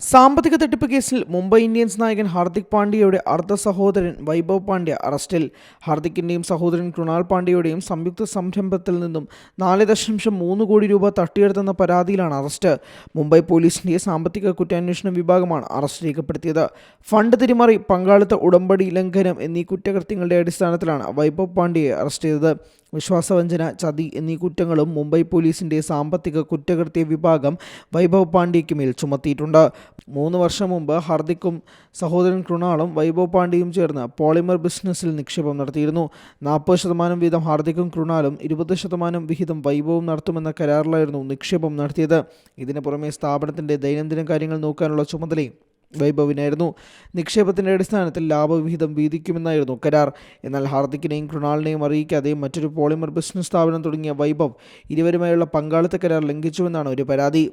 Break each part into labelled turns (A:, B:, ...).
A: സാമ്പത്തിക തട്ടിപ്പ് കേസിൽ മുംബൈ ഇന്ത്യൻസ് നായകൻ ഹാർദിക് പാണ്ഡ്യയുടെ അർദ്ധ സഹോദരൻ വൈഭവ് പാണ്ഡ്യ അറസ്റ്റിൽ. ഹാർദിക്കിന്റെയും സഹോദരൻ കൃണാൽ പാണ്ഡ്യയുടെയും സംയുക്ത സംരംഭത്തിൽ നിന്നും 4.3 കോടി രൂപ തട്ടിയെടുത്തെന്ന പരാതിയിലാണ് അറസ്റ്റ്. മുംബൈ പോലീസിന്റെ സാമ്പത്തിക കുറ്റാന്വേഷണ വിഭാഗമാണ് അറസ്റ്റ് രേഖപ്പെടുത്തിയത്. ഫണ്ട് തിരിമറി, പങ്കാളിത്ത ഉടമ്പടി ലംഘനം എന്നീ കുറ്റകൃത്യങ്ങളുടെ അടിസ്ഥാനത്തിലാണ് വൈഭവ് പാണ്ഡ്യയെ അറസ്റ്റ് ചെയ്തത്. വിശ്വാസവഞ്ചന, ചതി എന്നീ കുറ്റങ്ങളും മുംബൈ പോലീസിന്റെ സാമ്പത്തിക കുറ്റകൃത്യ വിഭാഗം വൈഭവ് പാണ്ഡ്യയ്ക്ക് മേൽ ചുമത്തിയിട്ടുണ്ട്. 3 വർഷം മുമ്പ് ഹാർദിക്കും സഹോദരൻ കൃണാളും വൈഭവ് പാണ്ഡ്യയും ചേർന്ന് പോളിമർ ബിസിനസ്സിൽ നിക്ഷേപം നടത്തിയിരുന്നു. 40% വീതം ഹാർദിക്കും കൃണാലും 20% വിഹിതം വൈഭവും നടത്തുമെന്ന കരാറിലായിരുന്നു നിക്ഷേപം നടത്തിയത്. ഇതിന് പുറമെ സ്ഥാപനത്തിന്റെ ദൈനംദിന കാര്യങ്ങൾ നോക്കാനുള്ള ചുമതലയും വൈഭവിനായിരുന്നു. നിക്ഷേപത്തിന്റെ അടിസ്ഥാനത്തിൽ ലാഭവിഹിതം വീതിക്കുമെന്നായിരുന്നു കരാർ. എന്നാൽ ഹാർദിക്കിനെയും കൃണാലിനെയും അറിയിക്കാതെ മറ്റൊരു പോളിമർ ബിസിനസ് സ്ഥാപനം തുടങ്ങിയ വൈഭവ് ഇരുവരുമായുള്ള പങ്കാളിത്ത കരാർ ലംഘിച്ചുവെന്നാണ് ഒരു പരാതി.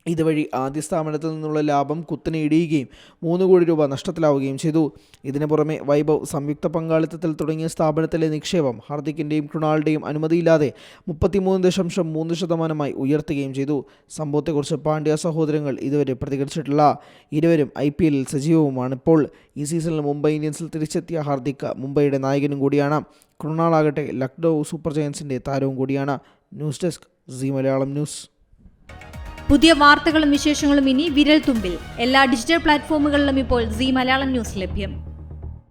A: ഇതുവഴി ആദ്യ സ്ഥാപനത്തിൽ നിന്നുള്ള ലാഭം കുത്തനെ ഇടിയുകയും 3 കോടി രൂപ നഷ്ടത്തിലാവുകയും ചെയ്തു. ഇതിനു പുറമെ വൈഭവ് സംയുക്ത പങ്കാളിത്തത്തിൽ തുടങ്ങിയ സ്ഥാപനത്തിലെ നിക്ഷേപം ഹാർദിക്കിന്റെയും കൃണാലിന്റെയും അനുമതിയില്ലാതെ 33.3% ഉയർത്തുകയും ചെയ്തു. സംഭവത്തെക്കുറിച്ച് പാണ്ഡ്യ സഹോദരങ്ങൾ ഇതുവരെ പ്രതികരിച്ചിട്ടില്ല. ഇരുവരും IPL സജീവവുമാണിപ്പോൾ. ഈ സീസണിൽ മുംബൈ ഇന്ത്യൻസിൽ തിരിച്ചെത്തിയ ഹാർദിക് മുംബൈയുടെ നായകനും കൂടിയാണ്. കൃണാലാകട്ടെ ലക്നൗ സൂപ്പർ ജയൻസിന്റെ താരവും കൂടിയാണ്. News desk Zee Malayalam news.
B: പുതിയ വാർത്തകളും വിശേഷങ്ങളും ഇനി വിരൽ തുമ്പിൽ. എല്ലാ ഡിജിറ്റൽ പ്ലാറ്റ്ഫോമുകളിലും ഇപ്പോൾ സീ മലയാളം ന്യൂസ് ലഭ്യം.